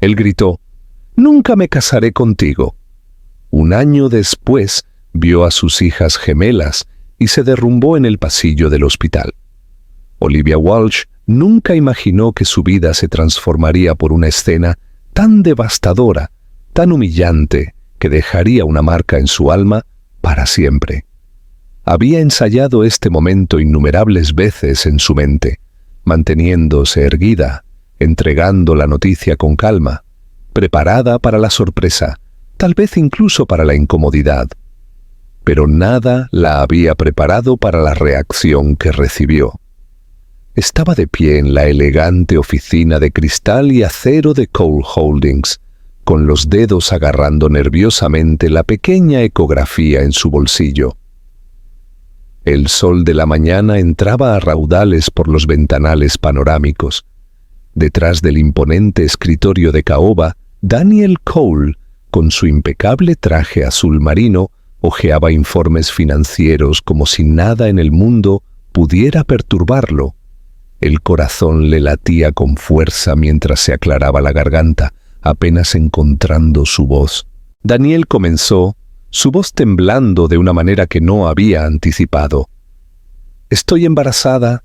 Él gritó: «Nunca me casaré contigo». Un año después vio a sus hijas gemelas y se derrumbó en el pasillo del hospital. Olivia Walsh nunca imaginó que su vida se transformaría por una escena tan devastadora, tan humillante, que dejaría una marca en su alma para siempre. Había ensayado este momento innumerables veces en su mente, manteniéndose erguida, entregando la noticia con calma, preparada para la sorpresa, tal vez incluso para la incomodidad. Pero nada la había preparado para la reacción que recibió. Estaba de pie en la elegante oficina de cristal y acero de Cole Holdings, con los dedos agarrando nerviosamente la pequeña ecografía en su bolsillo. El sol de la mañana entraba a raudales por los ventanales panorámicos. Detrás del imponente escritorio de caoba, Daniel Cole, con su impecable traje azul marino, hojeaba informes financieros como si nada en el mundo pudiera perturbarlo. El corazón le latía con fuerza mientras se aclaraba la garganta, apenas encontrando su voz. Daniel comenzó, su voz temblando de una manera que no había anticipado. «Estoy embarazada».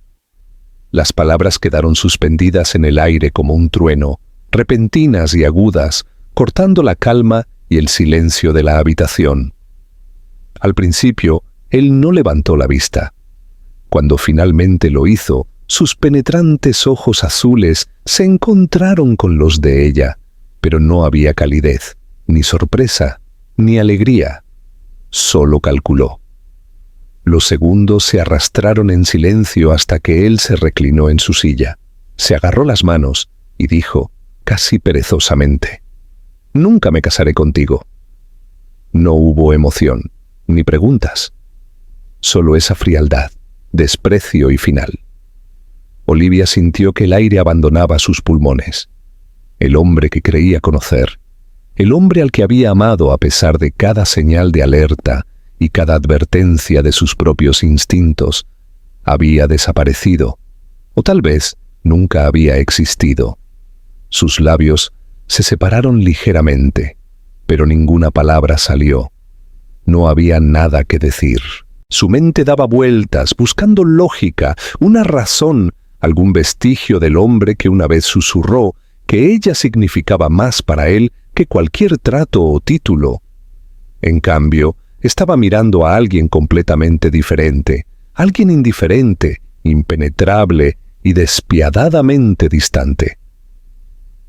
Las palabras quedaron suspendidas en el aire como un trueno, repentinas y agudas, cortando la calma y el silencio de la habitación. Al principio, él no levantó la vista. Cuando finalmente lo hizo, sus penetrantes ojos azules se encontraron con los de ella, pero no había calidez, ni sorpresa, ni alegría. Solo calculó. Los segundos se arrastraron en silencio hasta que él se reclinó en su silla, se agarró las manos y dijo, casi perezosamente: «Nunca me casaré contigo». No hubo emoción, ni preguntas. Solo esa frialdad, desprecio y final. Olivia sintió que el aire abandonaba sus pulmones. El hombre que creía conocer, el hombre al que había amado a pesar de cada señal de alerta y cada advertencia de sus propios instintos, había desaparecido, o tal vez nunca había existido. Sus labios se separaron ligeramente, pero ninguna palabra salió. No había nada que decir. Su mente daba vueltas, buscando lógica, una razón, algún vestigio del hombre que una vez susurró que ella significaba más para él que cualquier trato o título. En cambio, estaba mirando a alguien completamente diferente, alguien indiferente, impenetrable y despiadadamente distante.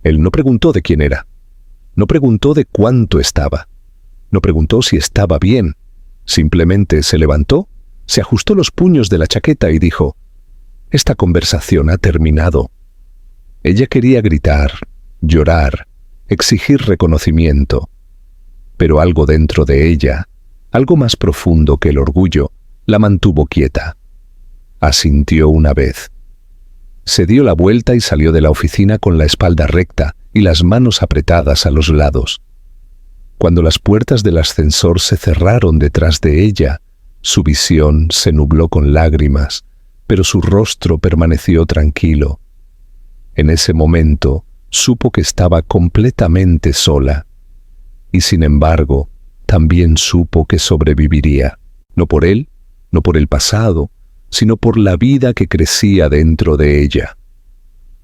Él no preguntó de quién era, no preguntó de cuánto estaba, no preguntó si estaba bien, simplemente se levantó, se ajustó los puños de la chaqueta y dijo: «Esta conversación ha terminado». Ella quería gritar, llorar, exigir reconocimiento, pero algo dentro de ella, algo más profundo que el orgullo, la mantuvo quieta. Asintió una vez. Se dio la vuelta y salió de la oficina con la espalda recta y las manos apretadas a los lados. Cuando las puertas del ascensor se cerraron detrás de ella, su visión se nubló con lágrimas, pero su rostro permaneció tranquilo. En ese momento, supo que estaba completamente sola, y sin embargo, también supo que sobreviviría, no por él, no por el pasado, sino por la vida que crecía dentro de ella.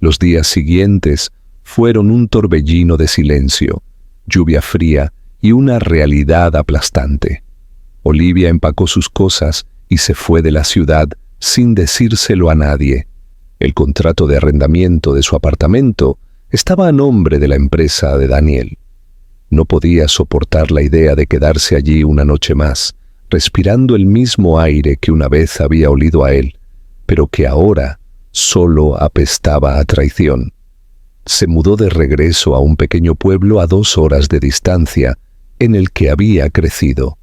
Los días siguientes fueron un torbellino de silencio, lluvia fría y una realidad aplastante. Olivia empacó sus cosas y se fue de la ciudad sin decírselo a nadie. El contrato de arrendamiento de su apartamento estaba a nombre de la empresa de Daniel. No podía soportar la idea de quedarse allí una noche más, respirando el mismo aire que una vez había olido a él, pero que ahora solo apestaba a traición. Se mudó de regreso a un pequeño pueblo a 2 horas de distancia, en el que había crecido.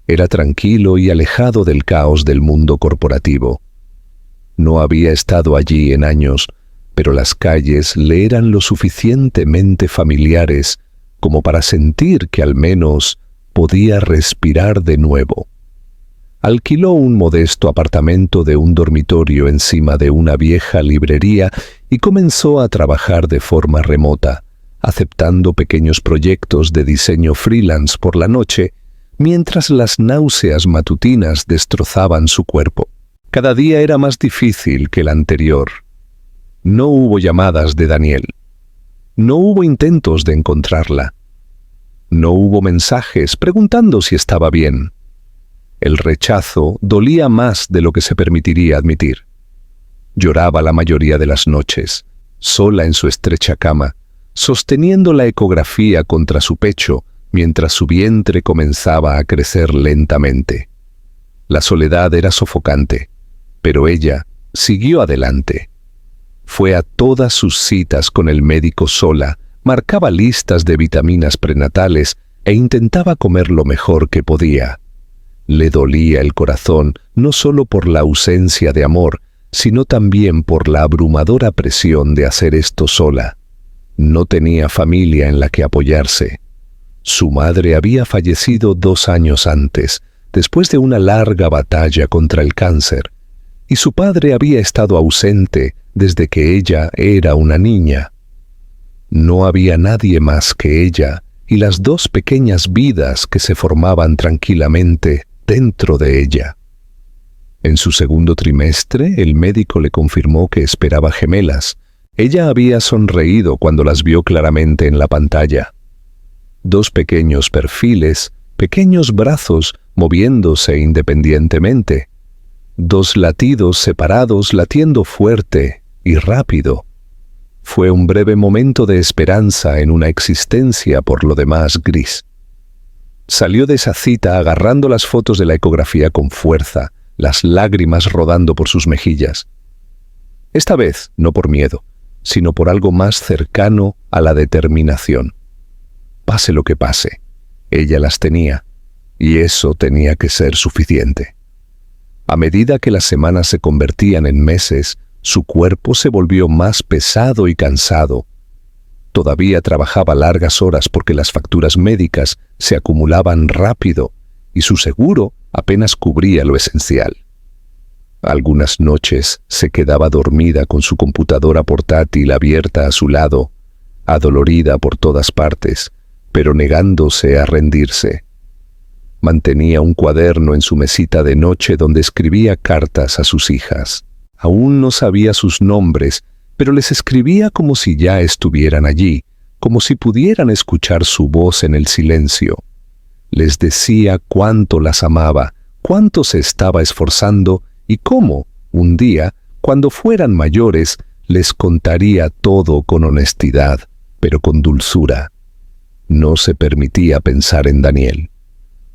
Era tranquilo y alejado del caos del mundo corporativo. No había estado allí en años, pero las calles le eran lo suficientemente familiares como para sentir que al menos podía respirar de nuevo. Alquiló un modesto apartamento de un dormitorio encima de una vieja librería y comenzó a trabajar de forma remota, aceptando pequeños proyectos de diseño freelance por la noche, mientras las náuseas matutinas destrozaban su cuerpo. Cada día era más difícil que el anterior. No hubo llamadas de Daniel. No hubo intentos de encontrarla. No hubo mensajes preguntando si estaba bien. El rechazo dolía más de lo que se permitiría admitir. Lloraba la mayoría de las noches, sola en su estrecha cama, sosteniendo la ecografía contra su pecho mientras su vientre comenzaba a crecer lentamente. La soledad era sofocante, pero ella siguió adelante. Fue a todas sus citas con el médico sola, marcaba listas de vitaminas prenatales e intentaba comer lo mejor que podía. Le dolía el corazón no solo por la ausencia de amor, sino también por la abrumadora presión de hacer esto sola. No tenía familia en la que apoyarse. Su madre había fallecido 2 años antes, después de una larga batalla contra el cáncer, y su padre había estado ausente desde que ella era una niña. No había nadie más que ella y las 2 pequeñas vidas que se formaban tranquilamente dentro de ella. En su segundo trimestre, el médico le confirmó que esperaba gemelas. Ella había sonreído cuando las vio claramente en la pantalla. 2 pequeños perfiles, pequeños brazos moviéndose independientemente. 2 latidos separados latiendo fuerte y rápido. Fue un breve momento de esperanza en una existencia por lo demás gris. Salió de esa cita agarrando las fotos de la ecografía con fuerza, las lágrimas rodando por sus mejillas. Esta vez no por miedo, sino por algo más cercano a la determinación. Pase lo que pase, ella las tenía, y eso tenía que ser suficiente. A medida que las semanas se convertían en meses, su cuerpo se volvió más pesado y cansado. Todavía trabajaba largas horas porque las facturas médicas se acumulaban rápido y su seguro apenas cubría lo esencial. Algunas noches se quedaba dormida con su computadora portátil abierta a su lado, adolorida por todas partes, pero negándose a rendirse. Mantenía un cuaderno en su mesita de noche donde escribía cartas a sus hijas. Aún no sabía sus nombres, pero les escribía como si ya estuvieran allí, como si pudieran escuchar su voz en el silencio. Les decía cuánto las amaba, cuánto se estaba esforzando y cómo, un día, cuando fueran mayores, les contaría todo con honestidad, pero con dulzura. No se permitía pensar en Daniel.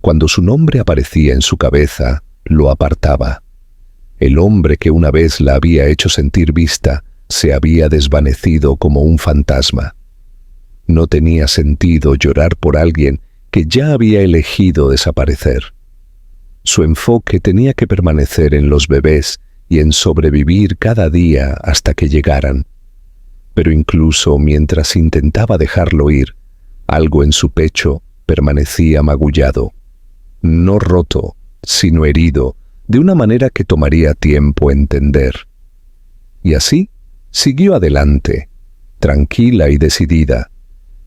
Cuando su nombre aparecía en su cabeza, lo apartaba. El hombre que una vez la había hecho sentir vista se había desvanecido como un fantasma. No tenía sentido llorar por alguien que ya había elegido desaparecer. Su enfoque tenía que permanecer en los bebés y en sobrevivir cada día hasta que llegaran. Pero incluso mientras intentaba dejarlo ir, algo en su pecho permanecía magullado. No roto, sino herido, de una manera que tomaría tiempo entender. Y así siguió adelante, tranquila y decidida,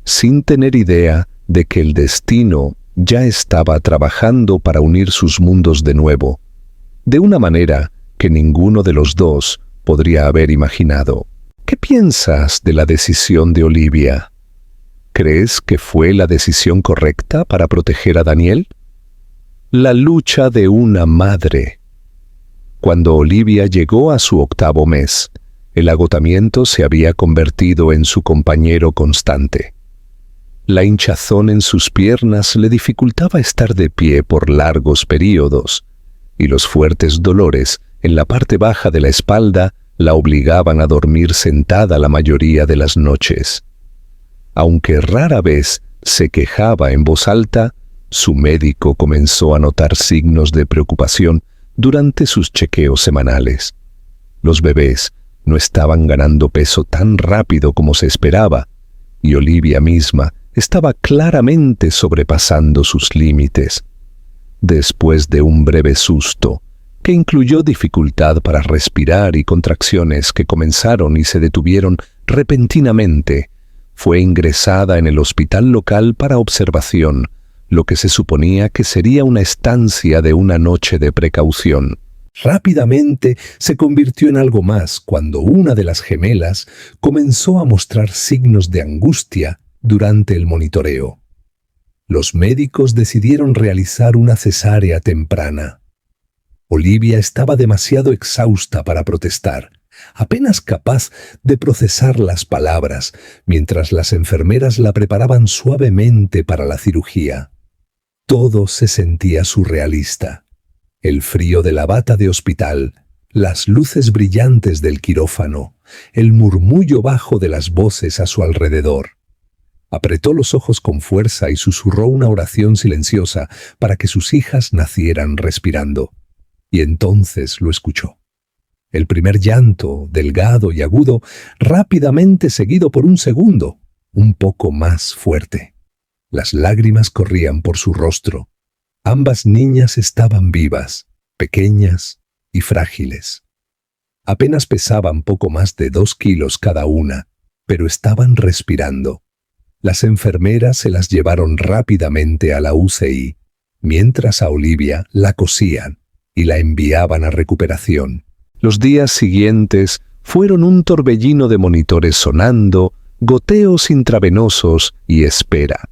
sin tener idea de que el destino ya estaba trabajando para unir sus mundos de nuevo, de una manera que ninguno de los dos podría haber imaginado. ¿Qué piensas de la decisión de Olivia? ¿Crees que fue la decisión correcta para proteger a Daniel? La lucha de una madre. Cuando Olivia llegó a su 8º mes, el agotamiento se había convertido en su compañero constante. La hinchazón en sus piernas le dificultaba estar de pie por largos períodos, y los fuertes dolores en la parte baja de la espalda la obligaban a dormir sentada la mayoría de las noches. Aunque rara vez se quejaba en voz alta, su médico comenzó a notar signos de preocupación durante sus chequeos semanales. Los bebés no estaban ganando peso tan rápido como se esperaba, y Olivia misma estaba claramente sobrepasando sus límites. Después de un breve susto, que incluyó dificultad para respirar y contracciones que comenzaron y se detuvieron repentinamente, Fue ingresada en el hospital local para observación, lo que se suponía que sería una estancia de una noche de precaución. Rápidamente se convirtió en algo más cuando una de las gemelas comenzó a mostrar signos de angustia durante el monitoreo. Los médicos decidieron realizar una cesárea temprana. Olivia estaba demasiado exhausta para protestar, apenas capaz de procesar las palabras, mientras las enfermeras la preparaban suavemente para la cirugía. Todo se sentía surrealista. El frío de la bata de hospital, las luces brillantes del quirófano, el murmullo bajo de las voces a su alrededor. Apretó los ojos con fuerza y susurró una oración silenciosa para que sus hijas nacieran respirando. Y entonces lo escuchó. El primer llanto, delgado y agudo, rápidamente seguido por un segundo, un poco más fuerte. Las lágrimas corrían por su rostro. Ambas niñas estaban vivas, pequeñas y frágiles. Apenas pesaban poco más de 2 kilos cada una, pero estaban respirando. Las enfermeras se las llevaron rápidamente a la UCI, mientras a Olivia la cosían y la enviaban a recuperación. Los días siguientes fueron un torbellino de monitores sonando, goteos intravenosos y espera.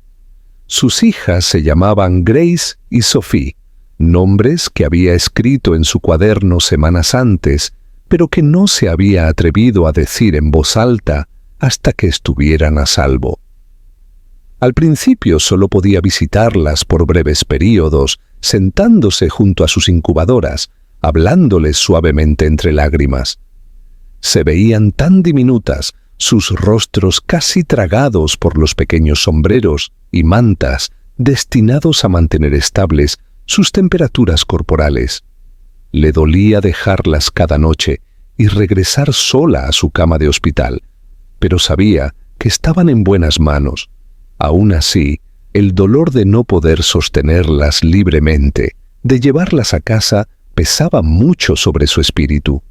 Sus hijas se llamaban Grace y Sophie, nombres que había escrito en su cuaderno semanas antes, pero que no se había atrevido a decir en voz alta hasta que estuvieran a salvo. Al principio solo podía visitarlas por breves períodos, sentándose junto a sus incubadoras, hablándoles suavemente entre lágrimas. Se veían tan diminutas, sus rostros casi tragados por los pequeños sombreros y mantas destinados a mantener estables sus temperaturas corporales. Le dolía dejarlas cada noche y regresar sola a su cama de hospital, pero sabía que estaban en buenas manos. Aún así, el dolor de no poder sostenerlas libremente, de llevarlas a casa, pesaba mucho sobre su espíritu.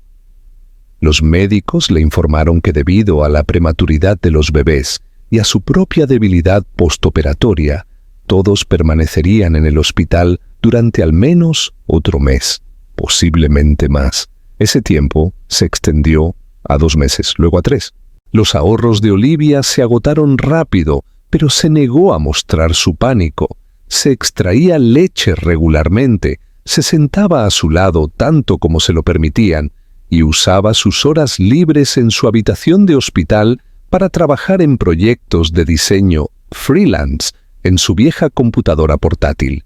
Los médicos le informaron que debido a la prematuridad de los bebés y a su propia debilidad postoperatoria, todos permanecerían en el hospital durante al menos otro mes, posiblemente más. Ese tiempo se extendió a 2 meses, luego a 3. Los ahorros de Olivia se agotaron rápido, pero se negó a mostrar su pánico. Se extraía leche regularmente, se sentaba a su lado tanto como se lo permitían y usaba sus horas libres en su habitación de hospital para trabajar en proyectos de diseño freelance en su vieja computadora portátil.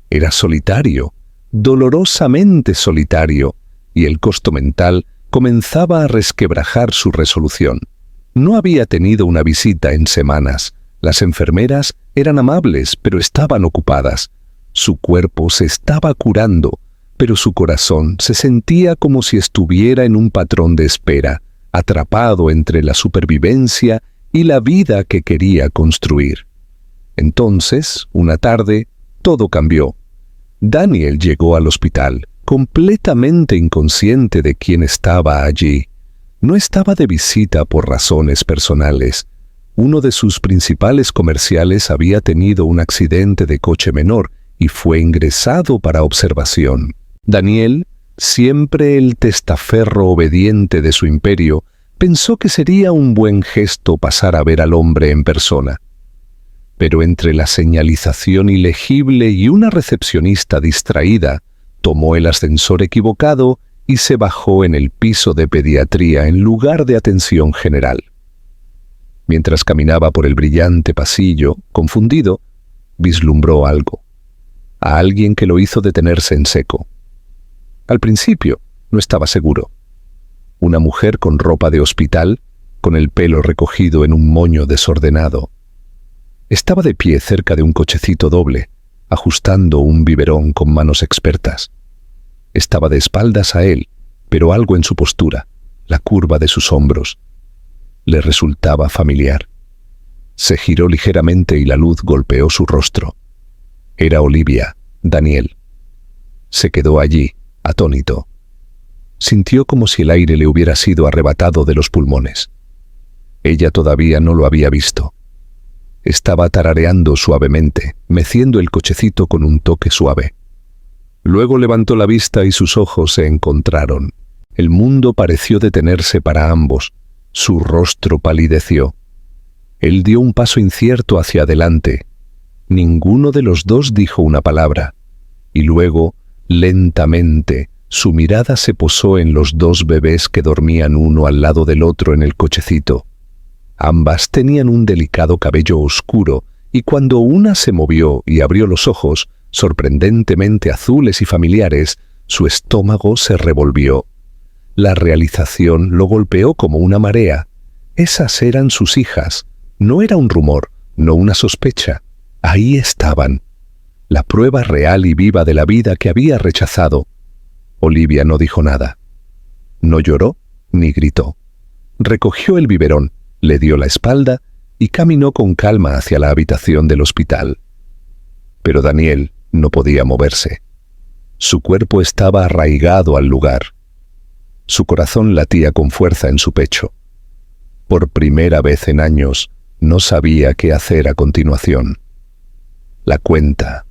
Era solitario, dolorosamente solitario, y el costo mental comenzaba a resquebrajar su resolución. No había tenido una visita en semanas. Las enfermeras eran amables, pero estaban ocupadas. Su cuerpo se estaba curando, pero su corazón se sentía como si estuviera en un patrón de espera, atrapado entre la supervivencia y la vida que quería construir. Entonces, una tarde, todo cambió. Daniel llegó al hospital, completamente inconsciente de quién estaba allí. No estaba de visita por razones personales. Uno de sus principales comerciales había tenido un accidente de coche menor y fue ingresado para observación. Daniel, siempre el testaferro obediente de su imperio, pensó que sería un buen gesto pasar a ver al hombre en persona. Pero entre la señalización ilegible y una recepcionista distraída, tomó el ascensor equivocado y se bajó en el piso de pediatría en lugar de atención general. Mientras caminaba por el brillante pasillo, confundido, vislumbró algo. A alguien que lo hizo detenerse en seco. Al principio, no estaba seguro. Una mujer con ropa de hospital, con el pelo recogido en un moño desordenado. Estaba de pie cerca de un cochecito doble, ajustando un biberón con manos expertas. Estaba de espaldas a él, pero algo en su postura, la curva de sus hombros, le resultaba familiar. Se giró ligeramente y la luz golpeó su rostro. Era Olivia, Daniel. Se quedó allí, atónito. Sintió como si el aire le hubiera sido arrebatado de los pulmones. Ella todavía no lo había visto. Estaba tarareando suavemente, meciendo el cochecito con un toque suave. Luego levantó la vista y sus ojos se encontraron. El mundo pareció detenerse para ambos. Su rostro palideció. Él dio un paso incierto hacia adelante. Ninguno de los dos dijo una palabra. Y luego, lentamente, su mirada se posó en los dos bebés que dormían uno al lado del otro en el cochecito. Ambas tenían un delicado cabello oscuro, y cuando una se movió y abrió los ojos, sorprendentemente azules y familiares, su estómago se revolvió. La realización lo golpeó como una marea. Esas eran sus hijas. No era un rumor, no una sospecha. Ahí estaban. La prueba real y viva de la vida que había rechazado. Olivia no dijo nada. No lloró ni gritó. Recogió el biberón, le dio la espalda y caminó con calma hacia la habitación del hospital. Pero Daniel no podía moverse. Su cuerpo estaba arraigado al lugar. Su corazón latía con fuerza en su pecho. Por primera vez en años, no sabía qué hacer a continuación. La cuenta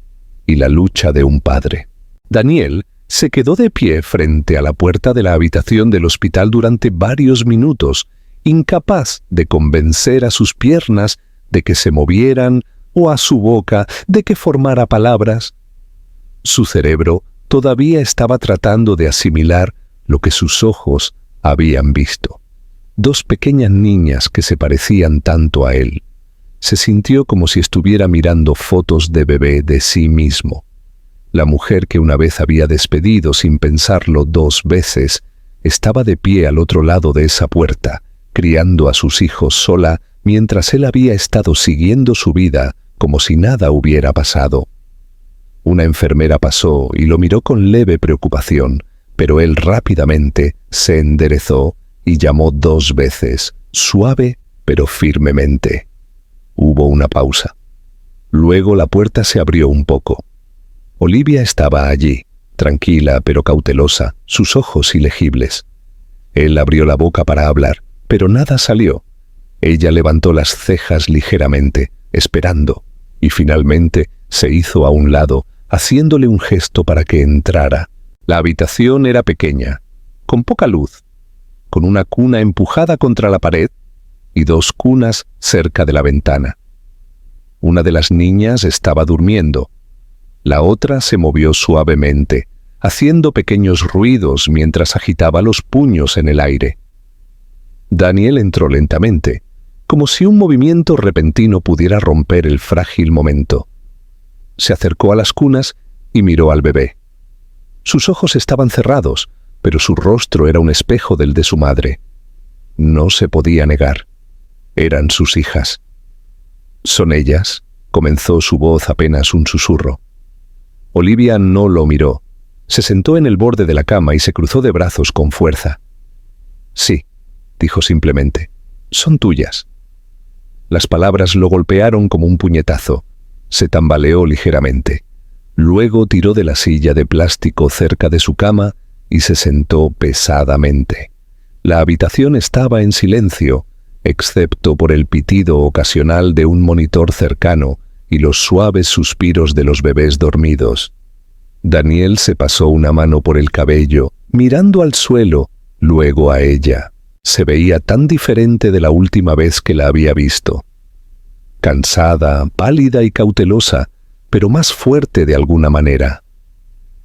y la lucha de un padre. Daniel se quedó de pie frente a la puerta de la habitación del hospital durante varios minutos, incapaz de convencer a sus piernas de que se movieran o a su boca de que formara palabras. Su cerebro todavía estaba tratando de asimilar lo que sus ojos habían visto. Dos pequeñas niñas que se parecían tanto a él. Se sintió como si estuviera mirando fotos de bebé de sí mismo. La mujer que una vez había despedido sin pensarlo 2 veces, estaba de pie al otro lado de esa puerta, criando a sus hijos sola mientras él había estado siguiendo su vida como si nada hubiera pasado. Una enfermera pasó y lo miró con leve preocupación, pero él rápidamente se enderezó y llamó 2 veces, suave pero firmemente. Hubo una pausa. Luego la puerta se abrió un poco. Olivia estaba allí, tranquila pero cautelosa, sus ojos ilegibles. Él abrió la boca para hablar, pero nada salió. Ella levantó las cejas ligeramente, esperando, y finalmente se hizo a un lado, haciéndole un gesto para que entrara. La habitación era pequeña, con poca luz, con una cuna empujada contra la pared y 2 cunas cerca de la ventana. Una de las niñas estaba durmiendo. La otra se movió suavemente, haciendo pequeños ruidos mientras agitaba los puños en el aire. Daniel entró lentamente, como si un movimiento repentino pudiera romper el frágil momento. Se acercó a las cunas y miró al bebé. Sus ojos estaban cerrados, pero su rostro era un espejo del de su madre. No se podía negar. Eran sus hijas. «¿Son ellas?», comenzó su voz apenas un susurro. Olivia no lo miró. Se sentó en el borde de la cama y se cruzó de brazos con fuerza. «Sí», dijo simplemente, «son tuyas». Las palabras lo golpearon como un puñetazo. Se tambaleó ligeramente. Luego tiró de la silla de plástico cerca de su cama y se sentó pesadamente. La habitación estaba en silencio, excepto por el pitido ocasional de un monitor cercano y los suaves suspiros de los bebés dormidos. Daniel se pasó una mano por el cabello, mirando al suelo, luego a ella. Se veía tan diferente de la última vez que la había visto. Cansada, pálida y cautelosa, pero más fuerte de alguna manera.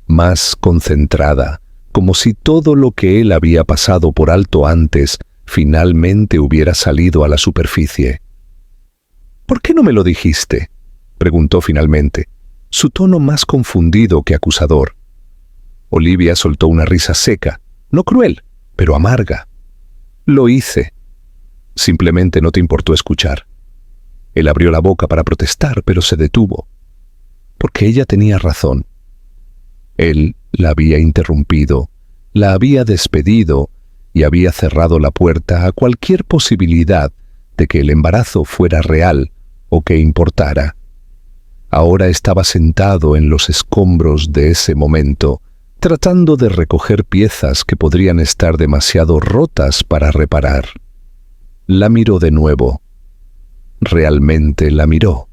Más concentrada, como si todo lo que él había pasado por alto antes finalmente hubiera salido a la superficie. «¿Por qué no me lo dijiste?», preguntó finalmente, su tono más confundido que acusador. Olivia soltó una risa seca, no cruel, pero amarga. «Lo hice. Simplemente no te importó escuchar». Él abrió la boca para protestar, pero se detuvo. Porque ella tenía razón. Él la había interrumpido, la había despedido y había cerrado la puerta a cualquier posibilidad de que el embarazo fuera real o que importara. Ahora estaba sentado en los escombros de ese momento, tratando de recoger piezas que podrían estar demasiado rotas para reparar. La miró de nuevo. Realmente la miró.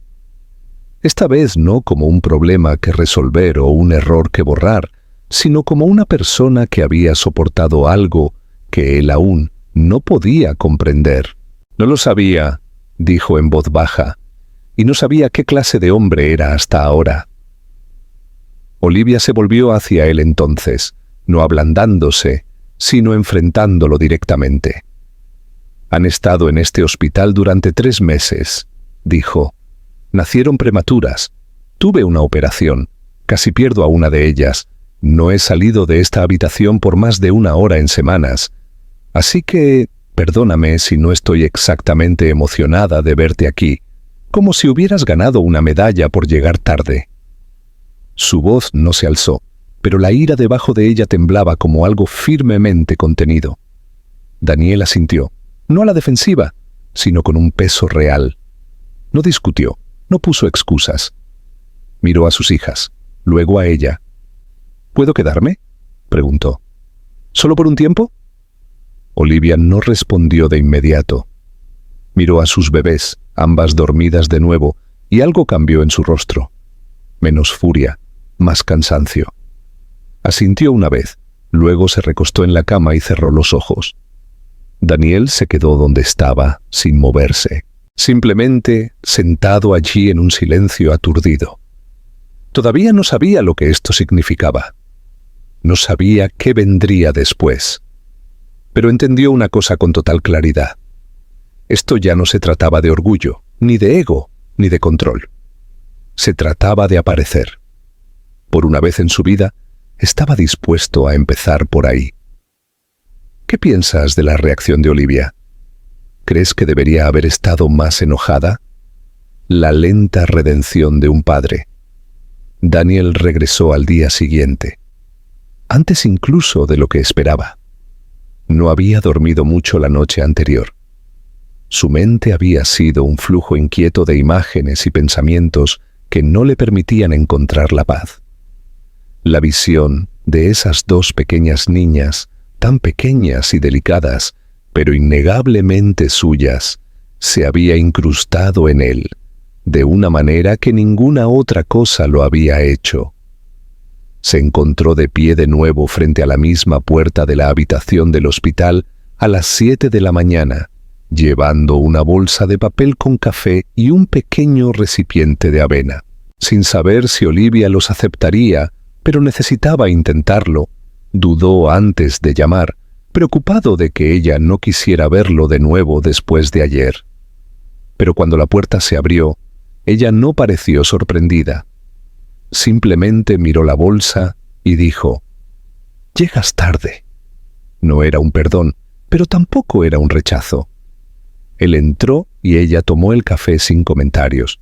Esta vez no como un problema que resolver o un error que borrar, sino como una persona que había soportado algo que él aún no podía comprender. No lo sabía, dijo en voz baja, y no sabía qué clase de hombre era hasta ahora. Olivia se volvió hacia él entonces, no ablandándose, sino enfrentándolo directamente. Han estado en este hospital durante 3 meses, dijo. Nacieron prematuras. Tuve una operación. Casi pierdo a una de ellas. No he salido de esta habitación por más de 1 hora en semanas. Así que, perdóname si no estoy exactamente emocionada de verte aquí, como si hubieras ganado una medalla por llegar tarde. Su voz no se alzó, pero la ira debajo de ella temblaba como algo firmemente contenido. Daniel asintió, no a la defensiva, sino con un peso real. No discutió, no puso excusas. Miró a sus hijas, luego a ella. ¿Puedo quedarme?, preguntó. ¿Solo por un tiempo? Olivia no respondió de inmediato. Miró a sus bebés, ambas dormidas de nuevo, y algo cambió en su rostro. Menos furia, más cansancio. Asintió una vez, luego se recostó en la cama y cerró los ojos. Daniel se quedó donde estaba, sin moverse, simplemente sentado allí en un silencio aturdido. Todavía no sabía lo que esto significaba. No sabía qué vendría después. Pero entendió una cosa con total claridad. Esto ya no se trataba de orgullo, ni de ego, ni de control. Se trataba de aparecer. Por una vez en su vida, estaba dispuesto a empezar por ahí. ¿Qué piensas de la reacción de Olivia? ¿Crees que debería haber estado más enojada? La lenta redención de un padre. Daniel regresó al día siguiente, antes incluso de lo que esperaba. No había dormido mucho la noche anterior. Su mente había sido un flujo inquieto de imágenes y pensamientos que no le permitían encontrar la paz. La visión de esas 2 pequeñas niñas, tan pequeñas y delicadas, pero innegablemente suyas, se había incrustado en él, de una manera que ninguna otra cosa lo había hecho. Se encontró de pie de nuevo frente a la misma puerta de la habitación del hospital a las 7 de la mañana, llevando una bolsa de papel con café y un pequeño recipiente de avena. Sin saber si Olivia los aceptaría, pero necesitaba intentarlo, dudó antes de llamar, preocupado de que ella no quisiera verlo de nuevo después de ayer. Pero cuando la puerta se abrió, ella no pareció sorprendida. Simplemente miró la bolsa y dijo, «Llegas tarde». No era un perdón, pero tampoco era un rechazo. Él entró y ella tomó el café sin comentarios.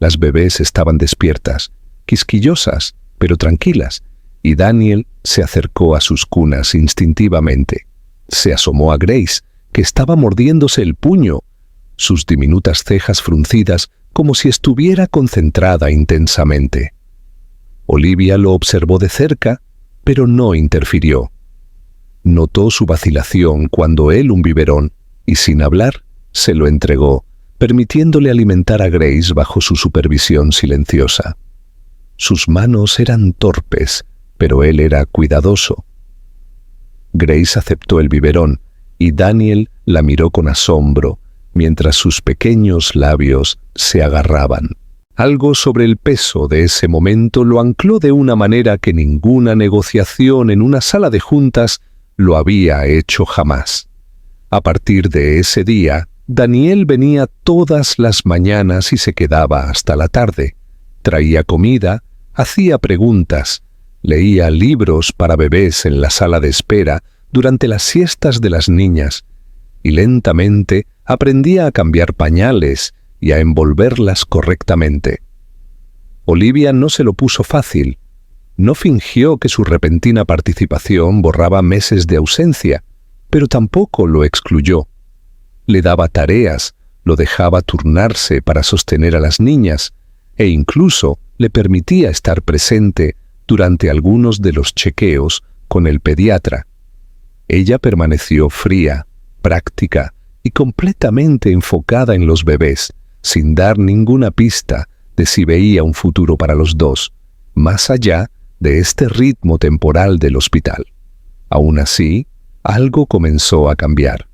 Las bebés estaban despiertas, quisquillosas, pero tranquilas, y Daniel se acercó a sus cunas instintivamente. Se asomó a Grace, que estaba mordiéndose el puño, sus diminutas cejas fruncidas como si estuviera concentrada intensamente. Olivia lo observó de cerca, pero no interfirió. Notó su vacilación cuando él un biberón, y sin hablar, se lo entregó, permitiéndole alimentar a Grace bajo su supervisión silenciosa. Sus manos eran torpes, pero él era cuidadoso. Grace aceptó el biberón, y Daniel la miró con asombro, mientras sus pequeños labios se agarraban. Algo sobre el peso de ese momento lo ancló de una manera que ninguna negociación en una sala de juntas lo había hecho jamás. A partir de ese día, Daniel venía todas las mañanas y se quedaba hasta la tarde. Traía comida, hacía preguntas, leía libros para bebés en la sala de espera durante las siestas de las niñas, y lentamente aprendía a cambiar pañales y a envolverlas correctamente. Olivia no se lo puso fácil. No fingió que su repentina participación borraba meses de ausencia, pero tampoco lo excluyó. Le daba tareas, lo dejaba turnarse para sostener a las niñas, e incluso le permitía estar presente durante algunos de los chequeos con el pediatra. Ella permaneció fría, práctica, y completamente enfocada en los bebés, sin dar ninguna pista de si veía un futuro para los dos, más allá de este ritmo temporal del hospital. Aún así, algo comenzó a cambiar.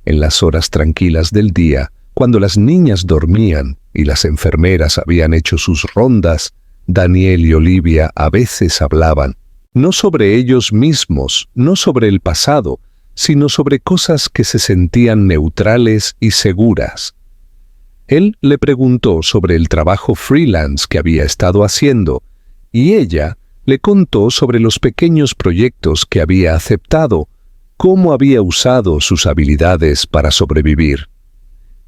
En las horas tranquilas del día, cuando las niñas dormían y las enfermeras habían hecho sus rondas, Daniel y Olivia a veces hablaban, no sobre ellos mismos, no sobre el pasado, sino sobre cosas que se sentían neutrales y seguras. Él le preguntó sobre el trabajo freelance que había estado haciendo, y ella le contó sobre los pequeños proyectos que había aceptado, cómo había usado sus habilidades para sobrevivir.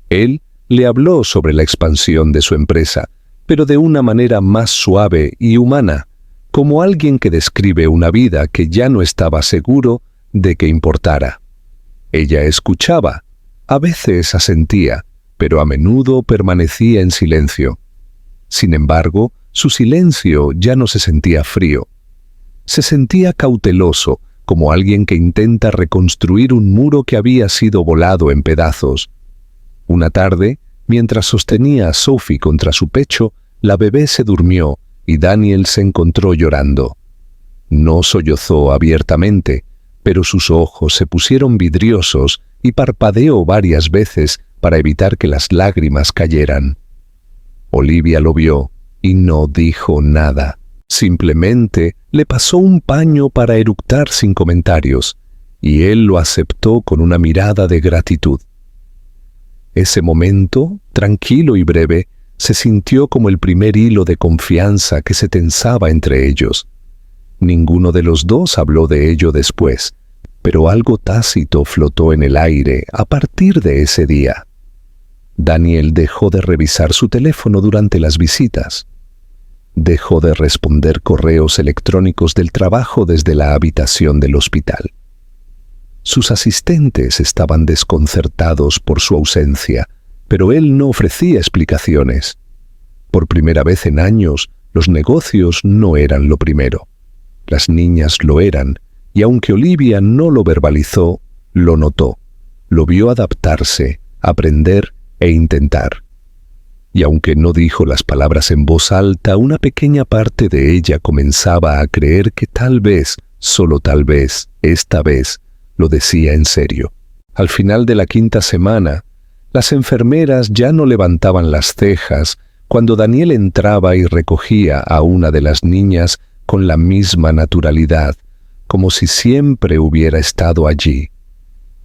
Él le habló sobre la expansión de su empresa, pero de una manera más suave y humana, como alguien que describe una vida que ya no estaba seguro de que importara. Ella escuchaba, a veces asentía, pero a menudo permanecía en silencio. Sin embargo, su silencio ya no se sentía frío. Se sentía cauteloso, como alguien que intenta reconstruir un muro que había sido volado en pedazos. Una tarde, mientras sostenía a Sophie contra su pecho, la bebé se durmió y Daniel se encontró llorando. No sollozó abiertamente, pero sus ojos se pusieron vidriosos y parpadeó varias veces para evitar que las lágrimas cayeran. Olivia lo vio y no dijo nada. Simplemente le pasó un paño para eructar sin comentarios, y él lo aceptó con una mirada de gratitud. Ese momento, tranquilo y breve, se sintió como el primer hilo de confianza que se tensaba entre ellos. Ninguno de los dos habló de ello después, pero algo tácito flotó en el aire a partir de ese día. Daniel dejó de revisar su teléfono durante las visitas. Dejó de responder correos electrónicos del trabajo desde la habitación del hospital. Sus asistentes estaban desconcertados por su ausencia, pero él no ofrecía explicaciones. Por primera vez en años, los negocios no eran lo primero. Las niñas lo eran, y aunque Olivia no lo verbalizó, lo notó. Lo vio adaptarse, aprender e intentar. Y aunque no dijo las palabras en voz alta, una pequeña parte de ella comenzaba a creer que tal vez, solo tal vez, esta vez, lo decía en serio. Al final de la 5ª semana, las enfermeras ya no levantaban las cejas cuando Daniel entraba y recogía a una de las niñas con la misma naturalidad, como si siempre hubiera estado allí.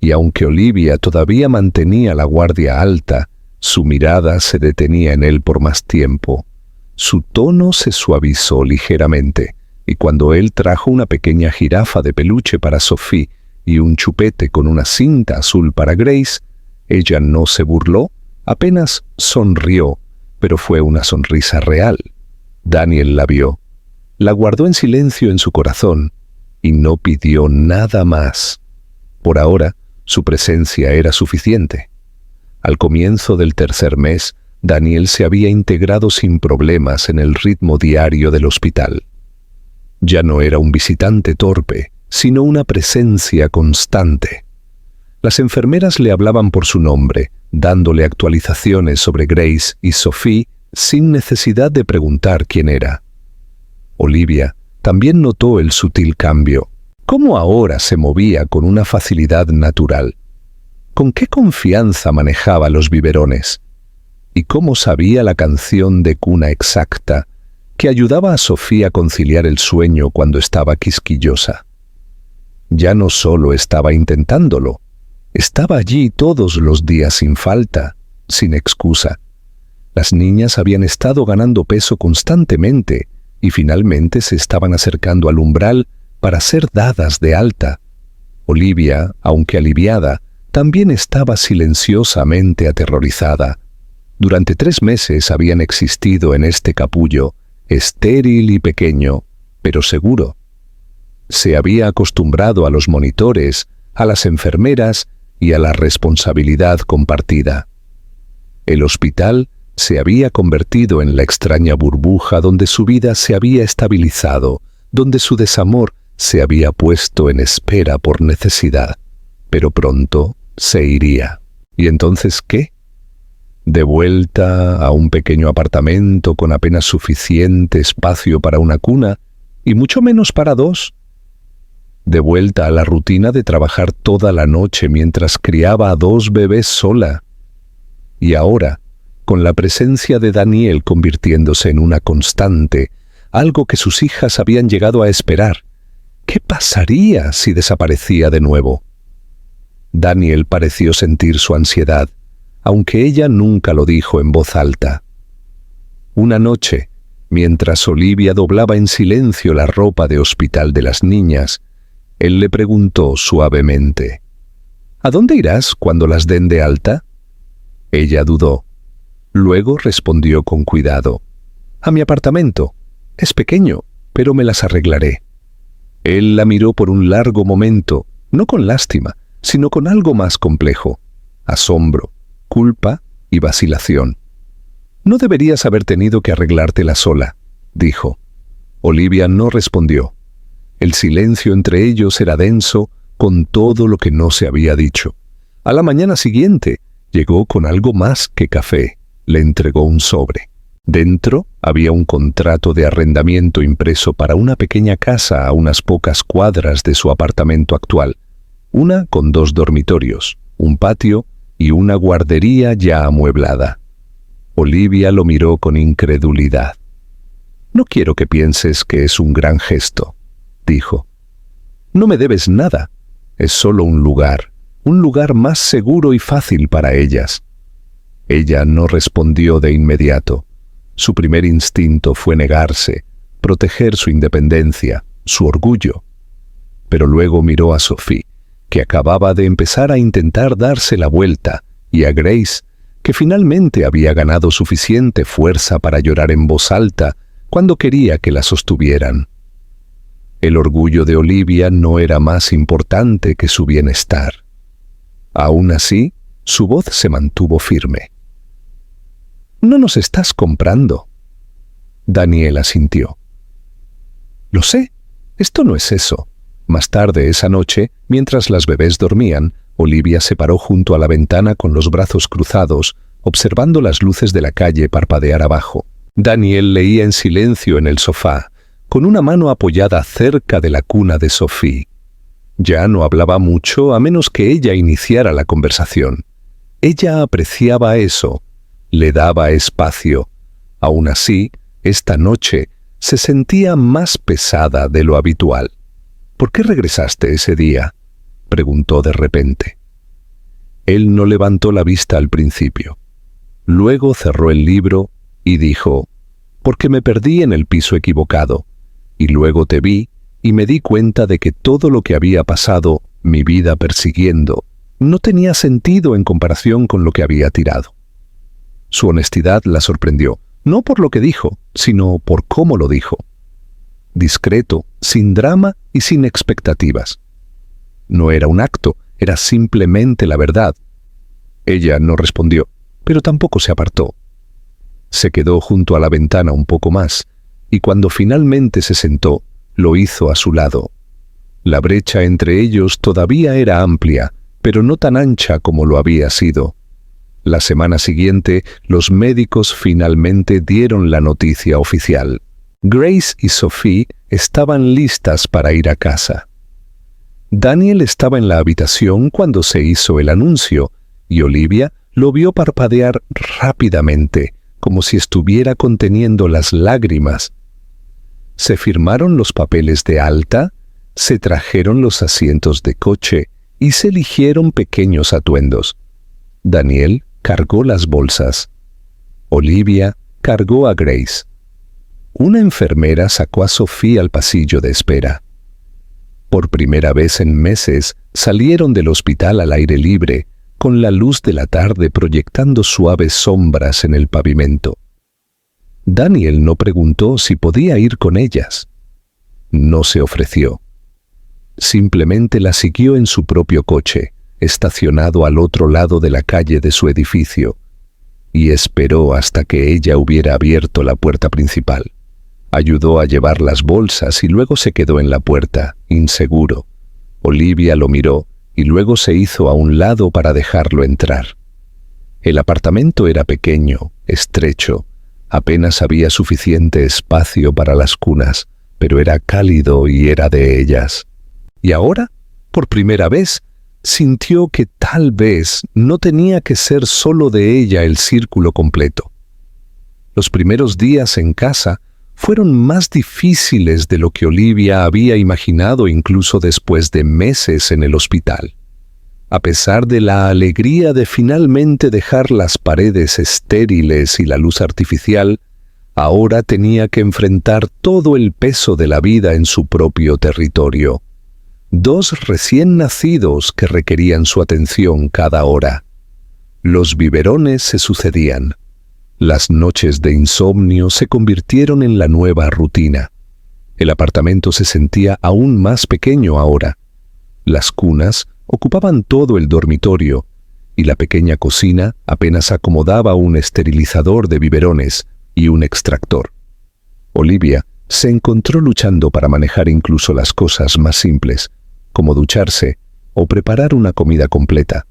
Y aunque Olivia todavía mantenía la guardia alta, su mirada se detenía en él por más tiempo. Su tono se suavizó ligeramente, y cuando él trajo una pequeña jirafa de peluche para Sophie y un chupete con una cinta azul para Grace, ella no se burló, apenas sonrió, pero fue una sonrisa real. Daniel la vio, la guardó en silencio en su corazón y no pidió nada más. Por ahora, su presencia era suficiente. Al comienzo del 3er mes, Daniel se había integrado sin problemas en el ritmo diario del hospital. Ya no era un visitante torpe, sino una presencia constante. Las enfermeras le hablaban por su nombre, dándole actualizaciones sobre Grace y Sophie sin necesidad de preguntar quién era. Olivia también notó el sutil cambio. Cómo ahora se movía con una facilidad natural. Con qué confianza manejaba los biberones. Y cómo sabía la canción de cuna exacta que ayudaba a Sophie a conciliar el sueño cuando estaba quisquillosa. Ya no solo estaba intentándolo, estaba allí todos los días sin falta, sin excusa. Las niñas habían estado ganando peso constantemente y finalmente se estaban acercando al umbral para ser dadas de alta. Olivia, aunque aliviada, también estaba silenciosamente aterrorizada. Durante 3 meses habían existido en este capullo, estéril y pequeño, pero seguro. Se había acostumbrado a los monitores, a las enfermeras y a la responsabilidad compartida. El hospital se había convertido en la extraña burbuja donde su vida se había estabilizado, donde su desamor se había puesto en espera por necesidad, pero pronto se iría. ¿Y entonces qué? ¿De vuelta a un pequeño apartamento con apenas suficiente espacio para una cuna y mucho menos para dos? ¿De vuelta a la rutina de trabajar toda la noche mientras criaba a 2 bebés sola? Y ahora, con la presencia de Daniel convirtiéndose en una constante, algo que sus hijas habían llegado a esperar, ¿qué pasaría si desaparecía de nuevo? Daniel pareció sentir su ansiedad, aunque ella nunca lo dijo en voz alta. Una noche, mientras Olivia doblaba en silencio la ropa de hospital de las niñas, él le preguntó suavemente: ¿A dónde irás cuando las den de alta? Ella dudó. Luego respondió con cuidado: a mi apartamento. Es pequeño, pero me las arreglaré. Él la miró por un largo momento, no con lástima, sino con algo más complejo: asombro, culpa y vacilación. No deberías haber tenido que arreglártela sola, dijo. Olivia no respondió. El silencio entre ellos era denso con todo lo que no se había dicho. A la mañana siguiente, llegó con algo más que café. Le entregó un sobre. Dentro había un contrato de arrendamiento impreso para una pequeña casa a unas pocas cuadras de su apartamento actual. Una con 2 dormitorios, un patio y una guardería ya amueblada. Olivia lo miró con incredulidad. «No quiero que pienses que es un gran gesto», dijo. «No me debes nada. Es solo un lugar más seguro y fácil para ellas». Ella no respondió de inmediato. Su primer instinto fue negarse, proteger su independencia, su orgullo. Pero luego miró a Sophie, que acababa de empezar a intentar darse la vuelta, y a Grace, que finalmente había ganado suficiente fuerza para llorar en voz alta cuando quería que la sostuvieran. El orgullo de Olivia no era más importante que su bienestar. Aún así, su voz se mantuvo firme. «No nos estás comprando». Daniel asintió. «Lo sé, esto no es eso». Más tarde esa noche, mientras las bebés dormían, Olivia se paró junto a la ventana con los brazos cruzados, observando las luces de la calle parpadear abajo. Daniel leía en silencio en el sofá, con una mano apoyada cerca de la cuna de Sophie. Ya no hablaba mucho a menos que ella iniciara la conversación. Ella apreciaba eso, le daba espacio. Aún así, esta noche se sentía más pesada de lo habitual. «¿Por qué regresaste ese día?», preguntó de repente. Él no levantó la vista al principio. Luego cerró el libro y dijo: «Porque me perdí en el piso equivocado, y luego te vi y me di cuenta de que todo lo que había pasado, mi vida persiguiendo, no tenía sentido en comparación con lo que había tirado». Su honestidad la sorprendió, no por lo que dijo, sino por cómo lo dijo. Discreto, sin drama y sin expectativas. No era un acto, era simplemente la verdad. Ella no respondió, pero tampoco se apartó. Se quedó junto a la ventana un poco más, y cuando finalmente se sentó, lo hizo a su lado. La brecha entre ellos todavía era amplia, pero no tan ancha como lo había sido. La semana siguiente, los médicos finalmente dieron la noticia oficial. Grace y Sophie estaban listas para ir a casa. Daniel estaba en la habitación cuando se hizo el anuncio, y Olivia lo vio parpadear rápidamente, como si estuviera conteniendo las lágrimas. Se firmaron los papeles de alta, se trajeron los asientos de coche y se eligieron pequeños atuendos. Daniel cargó las bolsas. Olivia cargó a Grace. Una enfermera sacó a Sophie al pasillo de espera. Por primera vez en meses salieron del hospital al aire libre, con la luz de la tarde proyectando suaves sombras en el pavimento. Daniel no preguntó si podía ir con ellas. No se ofreció. Simplemente la siguió en su propio coche, estacionado al otro lado de la calle de su edificio, y esperó hasta que ella hubiera abierto la puerta principal. Ayudó a llevar las bolsas y luego se quedó en la puerta, inseguro. Olivia lo miró y luego se hizo a un lado para dejarlo entrar. El apartamento era pequeño, estrecho, apenas había suficiente espacio para las cunas, pero era cálido y era de ellas. Y ahora, por primera vez, sintió que tal vez no tenía que ser solo de ella el círculo completo. Los primeros días en casa fueron más difíciles de lo que Olivia había imaginado incluso después de meses en el hospital. A pesar de la alegría de finalmente dejar las paredes estériles y la luz artificial, ahora tenía que enfrentar todo el peso de la vida en su propio territorio. 2 recién nacidos que requerían su atención cada hora. Los biberones se sucedían. Las noches de insomnio se convirtieron en la nueva rutina. El apartamento se sentía aún más pequeño ahora. Las cunas ocupaban todo el dormitorio y la pequeña cocina apenas acomodaba un esterilizador de biberones y un extractor. Olivia se encontró luchando para manejar incluso las cosas más simples, como ducharse o preparar una comida completa.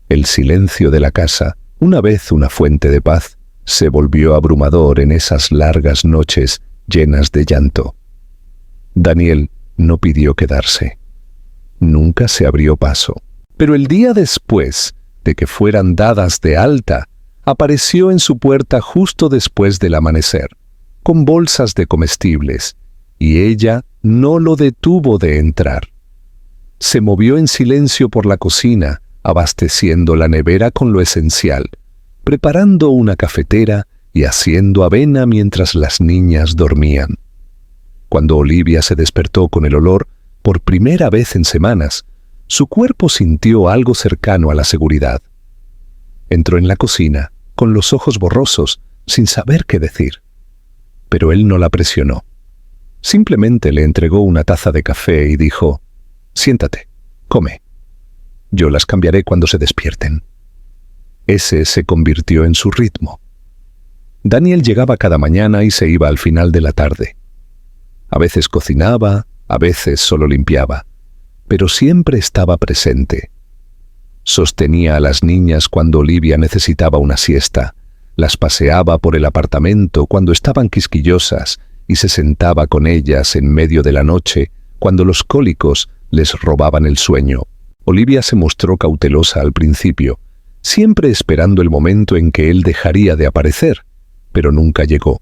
El silencio de la casa, una vez una fuente de paz, se volvió abrumador en esas largas noches llenas de llanto. Daniel no pidió quedarse. Nunca se abrió paso. Pero el día después de que fueran dadas de alta, apareció en su puerta justo después del amanecer, con bolsas de comestibles, y ella no lo detuvo de entrar. Se movió en silencio por la cocina, abasteciendo la nevera con lo esencial, preparando una cafetera y haciendo avena mientras las niñas dormían. Cuando Olivia se despertó con el olor, por primera vez en semanas, su cuerpo sintió algo cercano a la seguridad. Entró en la cocina, con los ojos borrosos, sin saber qué decir. Pero él no la presionó. Simplemente le entregó una taza de café y dijo: «Siéntate, come. Yo las cambiaré cuando se despierten». Ese se convirtió en su ritmo. Daniel llegaba cada mañana y se iba al final de la tarde. A veces cocinaba, a veces solo limpiaba, pero siempre estaba presente. Sostenía a las niñas cuando Olivia necesitaba una siesta, las paseaba por el apartamento cuando estaban quisquillosas y se sentaba con ellas en medio de la noche cuando los cólicos les robaban el sueño. Olivia se mostró cautelosa al principio, siempre esperando el momento en que él dejaría de aparecer, pero nunca llegó.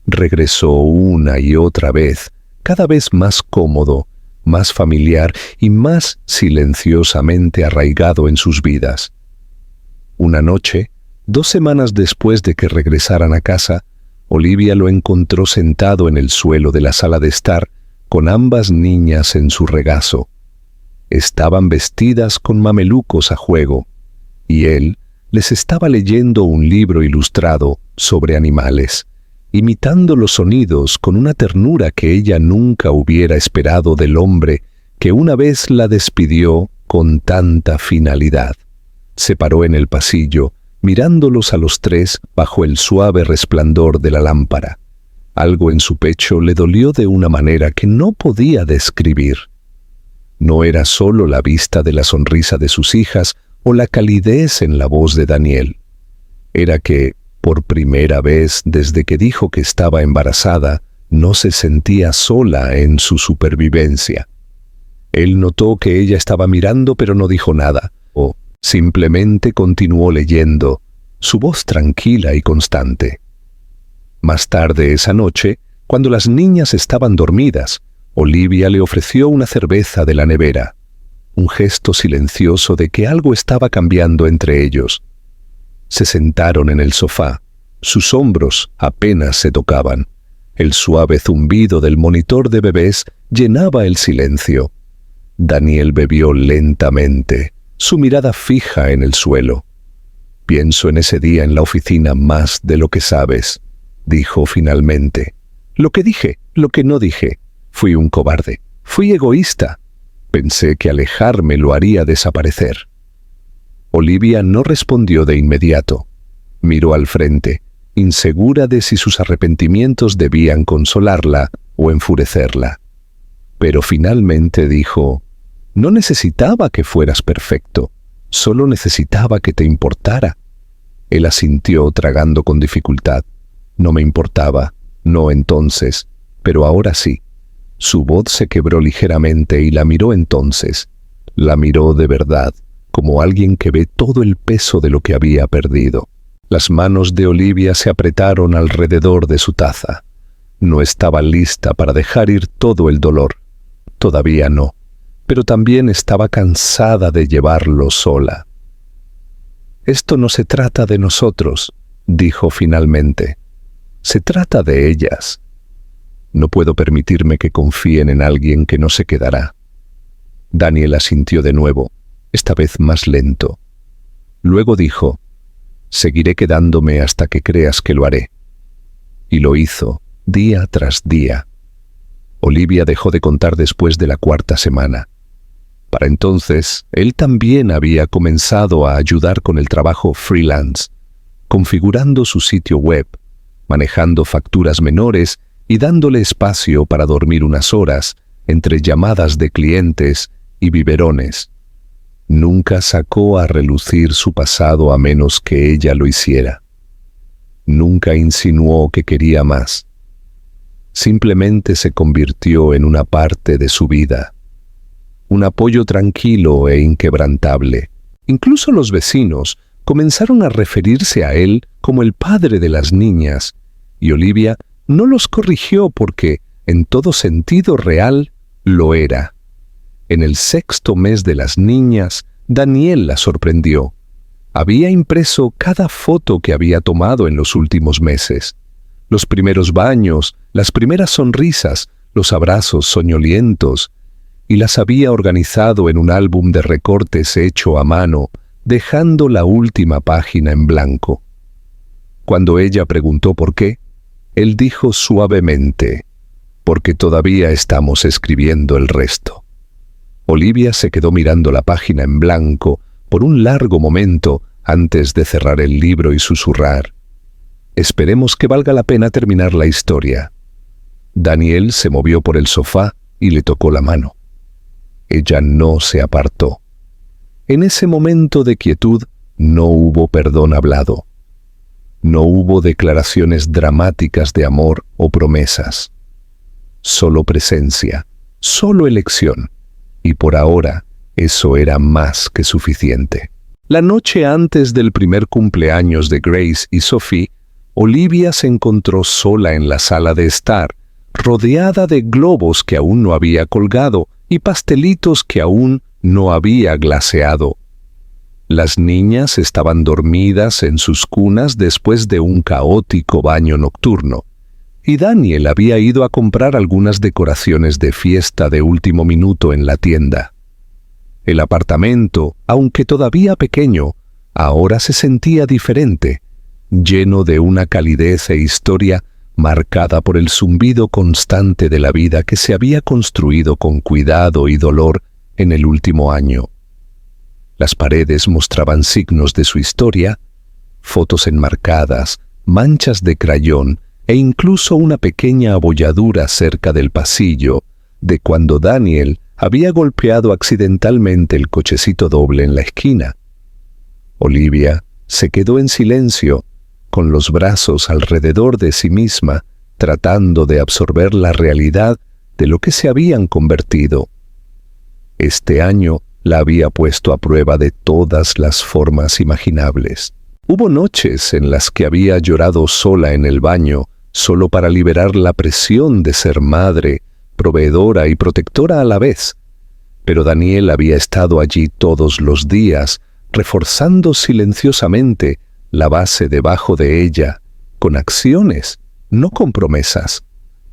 Regresó una y otra vez, cada vez más cómodo, más familiar y más silenciosamente arraigado en sus vidas. Una noche, 2 semanas después de que regresaran a casa, Olivia lo encontró sentado en el suelo de la sala de estar, con ambas niñas en su regazo. Estaban vestidas con mamelucos a juego, y él les estaba leyendo un libro ilustrado sobre animales, imitando los sonidos con una ternura que ella nunca hubiera esperado del hombre que una vez la despidió con tanta finalidad. Se paró en el pasillo, mirándolos a los 3 bajo el suave resplandor de la lámpara. Algo en su pecho le dolió de una manera que no podía describir. No era solo la vista de la sonrisa de sus hijas o la calidez en la voz de Daniel. Era que, por primera vez desde que dijo que estaba embarazada, no se sentía sola en su supervivencia. Él notó que ella estaba mirando pero no dijo nada, o simplemente continuó leyendo, su voz tranquila y constante. Más tarde esa noche, cuando las niñas estaban dormidas, Olivia le ofreció una cerveza de la nevera, un gesto silencioso de que algo estaba cambiando entre ellos. Se sentaron en el sofá. Sus hombros apenas se tocaban. El suave zumbido del monitor de bebés llenaba el silencio. Daniel bebió lentamente, su mirada fija en el suelo. «Pienso en ese día en la oficina más de lo que sabes», dijo finalmente. «Lo que dije, lo que no dije. Fui un cobarde. Fui egoísta. Pensé que alejarme lo haría desaparecer». Olivia no respondió de inmediato. Miró al frente, insegura de si sus arrepentimientos debían consolarla o enfurecerla. Pero finalmente dijo: «No necesitaba que fueras perfecto. Solo necesitaba que te importara. Él asintió, tragando con dificultad. No me importaba, no entonces, pero ahora sí. Su voz se quebró ligeramente y la miró entonces. La miró de verdad, como alguien que ve todo el peso de lo que había perdido. Las manos de Olivia se apretaron alrededor de su taza. No estaba lista para dejar ir todo el dolor. Todavía no, pero también estaba cansada de llevarlo sola. «Esto no se trata de nosotros», dijo finalmente. «Se trata de ellas. No puedo permitirme que confíen en alguien que no se quedará». Daniel asintió de nuevo, esta vez más lento. Luego dijo: «Seguiré quedándome hasta que creas que lo haré». Y lo hizo, día tras día. Olivia dejó de contar después de la 4ª semana. Para entonces, él también había comenzado a ayudar con el trabajo freelance, configurando su sitio web, manejando facturas menores y dándole espacio para dormir unas horas entre llamadas de clientes y biberones. Nunca sacó a relucir su pasado a menos que ella lo hiciera. Nunca insinuó que quería más. Simplemente se convirtió en una parte de su vida. Un apoyo tranquilo e inquebrantable. Incluso los vecinos comenzaron a referirse a él como el padre de las niñas, y Olivia no los corrigió porque, en todo sentido real, lo era. En el 6º mes de las niñas, Daniel la sorprendió. Había impreso cada foto que había tomado en los últimos meses. Los primeros baños, las primeras sonrisas, los abrazos soñolientos, y las había organizado en un álbum de recortes hecho a mano, dejando la última página en blanco. Cuando ella preguntó por qué, él dijo suavemente: «Porque todavía estamos escribiendo el resto». Olivia se quedó mirando la página en blanco por un largo momento antes de cerrar el libro y susurrar: «Esperemos que valga la pena terminar la historia». Daniel se movió por el sofá y le tocó la mano. Ella no se apartó. En ese momento de quietud no hubo perdón hablado. No hubo declaraciones dramáticas de amor o promesas. Solo presencia, solo elección. Y por ahora, eso era más que suficiente. La noche antes del primer cumpleaños de Grace y Sophie, Olivia se encontró sola en la sala de estar, rodeada de globos que aún no había colgado y pastelitos que aún no había glaseado. Las niñas estaban dormidas en sus cunas después de un caótico baño nocturno, y Daniel había ido a comprar algunas decoraciones de fiesta de último minuto en la tienda. El apartamento, aunque todavía pequeño, ahora se sentía diferente, lleno de una calidez e historia marcada por el zumbido constante de la vida que se había construido con cuidado y dolor en el último año. Las paredes mostraban signos de su historia, fotos enmarcadas, manchas de crayón e incluso una pequeña abolladura cerca del pasillo de cuando Daniel había golpeado accidentalmente el cochecito doble en la esquina. Olivia se quedó en silencio, con los brazos alrededor de sí misma, tratando de absorber la realidad de lo que se habían convertido. Este año la había puesto a prueba de todas las formas imaginables. Hubo noches en las que había llorado sola en el baño, solo para liberar la presión de ser madre, proveedora y protectora a la vez. Pero Daniel había estado allí todos los días, reforzando silenciosamente la base debajo de ella, con acciones, no con promesas.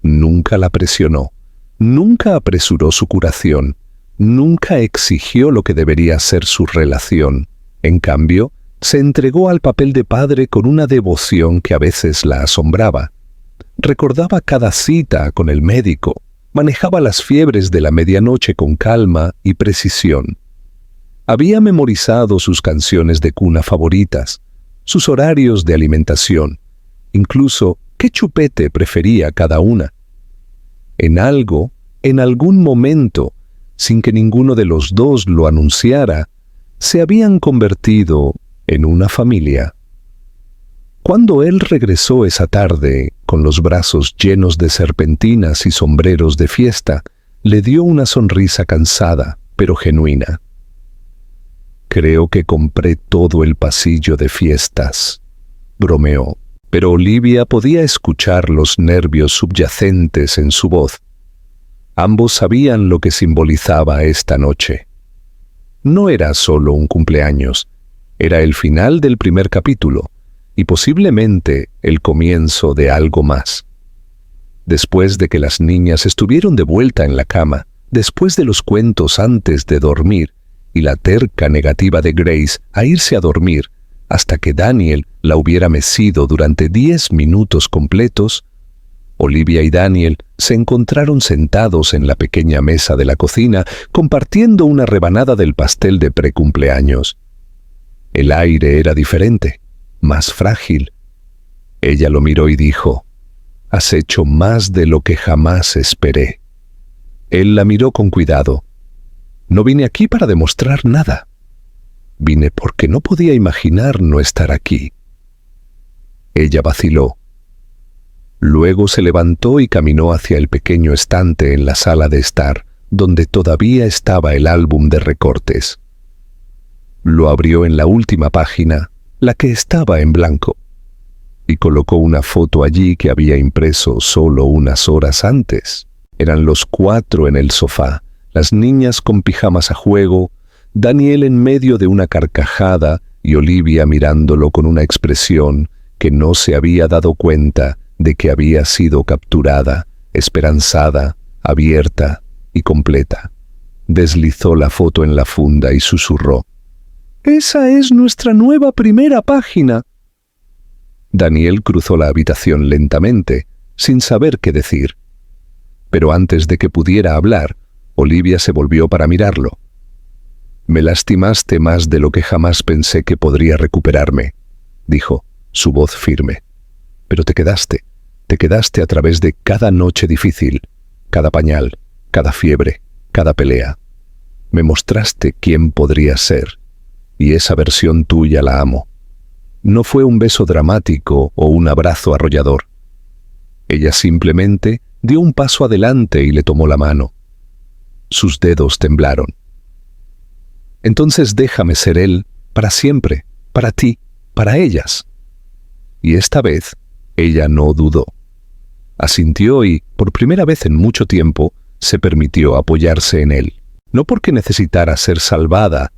Nunca la presionó, nunca apresuró su curación, nunca exigió lo que debería ser su relación. En cambio, se entregó al papel de padre con una devoción que a veces la asombraba. Recordaba cada cita con el médico, manejaba las fiebres de la medianoche con calma y precisión. Había memorizado sus canciones de cuna favoritas, sus horarios de alimentación, incluso qué chupete prefería cada una. En algo, en algún momento, sin que ninguno de los dos lo anunciara, se habían convertido en una familia. Cuando él regresó esa tarde, con los brazos llenos de serpentinas y sombreros de fiesta, le dio una sonrisa cansada, pero genuina. «Creo que compré todo el pasillo de fiestas», bromeó, pero Olivia podía escuchar los nervios subyacentes en su voz. Ambos sabían lo que simbolizaba esta noche. No era solo un cumpleaños, era el final del primer capítulo, y posiblemente el comienzo de algo más. Después de que las niñas estuvieron de vuelta en la cama, después de los cuentos antes de dormir, y la terca negativa de Grace a irse a dormir, hasta que Daniel la hubiera mecido durante 10 minutos completos, Olivia y Daniel se encontraron sentados en la pequeña mesa de la cocina, compartiendo una rebanada del pastel de precumpleaños. El aire era diferente, más frágil. Ella lo miró y dijo: «Has hecho más de lo que jamás esperé». Él la miró con cuidado. «No vine aquí para demostrar nada. Vine porque no podía imaginar no estar aquí». Ella vaciló. Luego se levantó y caminó hacia el pequeño estante en la sala de estar, donde todavía estaba el álbum de recortes. Lo abrió en la última página, la que estaba en blanco, y colocó una foto allí que había impreso solo unas horas antes. Eran los 4 en el sofá, las niñas con pijamas a juego, Daniel en medio de una carcajada y Olivia mirándolo con una expresión que no se había dado cuenta de que había sido capturada, esperanzada, abierta y completa. Deslizó la foto en la funda y susurró: «Esa es nuestra nueva primera página». Daniel cruzó la habitación lentamente, sin saber qué decir. Pero antes de que pudiera hablar, Olivia se volvió para mirarlo. «Me lastimaste más de lo que jamás pensé que podría recuperarme», dijo, su voz firme. «Pero te quedaste a través de cada noche difícil, cada pañal, cada fiebre, cada pelea. Me mostraste quién podrías ser, y esa versión tuya la amo. No fue un beso dramático o un abrazo arrollador. Ella simplemente dio un paso adelante y le tomó la mano. Sus dedos temblaron. Entonces déjame ser él para siempre, para ti, para ellas». Y esta vez, ella no dudó. Asintió y, por primera vez en mucho tiempo, se permitió apoyarse en él. No porque necesitara ser salvada,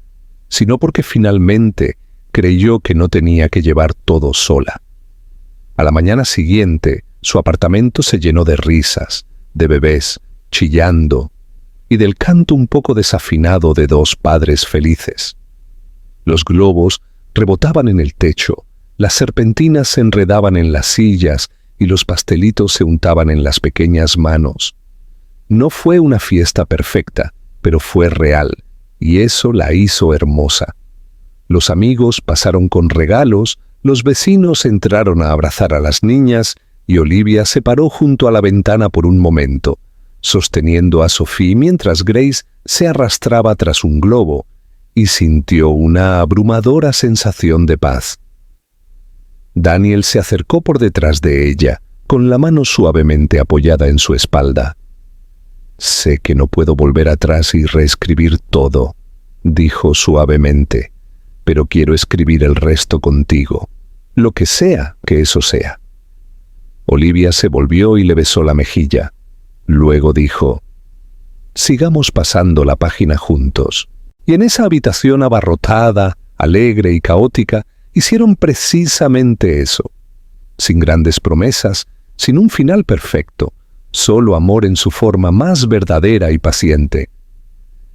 sino porque finalmente creyó que no tenía que llevar todo sola. A la mañana siguiente, su apartamento se llenó de risas, de bebés, chillando, y del canto un poco desafinado de 2 padres felices. Los globos rebotaban en el techo, las serpentinas se enredaban en las sillas y los pastelitos se untaban en las pequeñas manos. No fue una fiesta perfecta, pero fue real, y eso la hizo hermosa. Los amigos pasaron con regalos, los vecinos entraron a abrazar a las niñas y Olivia se paró junto a la ventana por un momento, sosteniendo a Sophie mientras Grace se arrastraba tras un globo, y sintió una abrumadora sensación de paz. Daniel se acercó por detrás de ella, con la mano suavemente apoyada en su espalda. «Sé que no puedo volver atrás y reescribir todo», dijo suavemente, «pero quiero escribir el resto contigo, lo que sea que eso sea». Olivia se volvió y le besó la mejilla. Luego dijo: «Sigamos pasando la página juntos». Y en esa habitación abarrotada, alegre y caótica, hicieron precisamente eso. Sin grandes promesas, sin un final perfecto, solo amor en su forma más verdadera y paciente.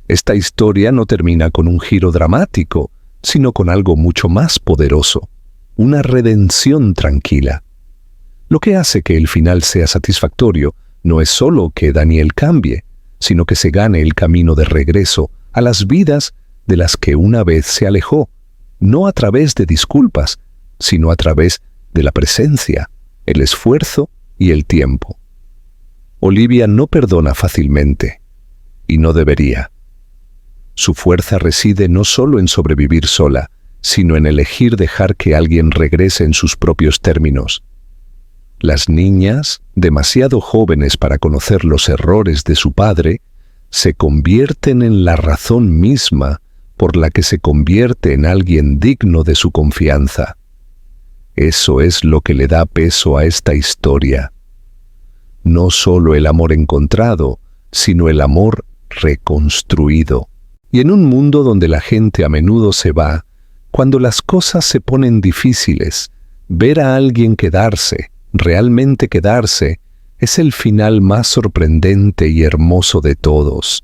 Esta historia no termina con un giro dramático, sino con algo mucho más poderoso, una redención tranquila. Lo que hace que el final sea satisfactorio no es solo que Daniel cambie, sino que se gane el camino de regreso a las vidas de las que una vez se alejó, no a través de disculpas, sino a través de la presencia, el esfuerzo y el tiempo. Olivia no perdona fácilmente, y no debería. Su fuerza reside no solo en sobrevivir sola, sino en elegir dejar que alguien regrese en sus propios términos. Las niñas, demasiado jóvenes para conocer los errores de su padre, se convierten en la razón misma por la que se convierte en alguien digno de su confianza. Eso es lo que le da peso a esta historia. No solo el amor encontrado, sino el amor reconstruido. Y en un mundo donde la gente a menudo se va, cuando las cosas se ponen difíciles, ver a alguien quedarse, realmente quedarse, es el final más sorprendente y hermoso de todos.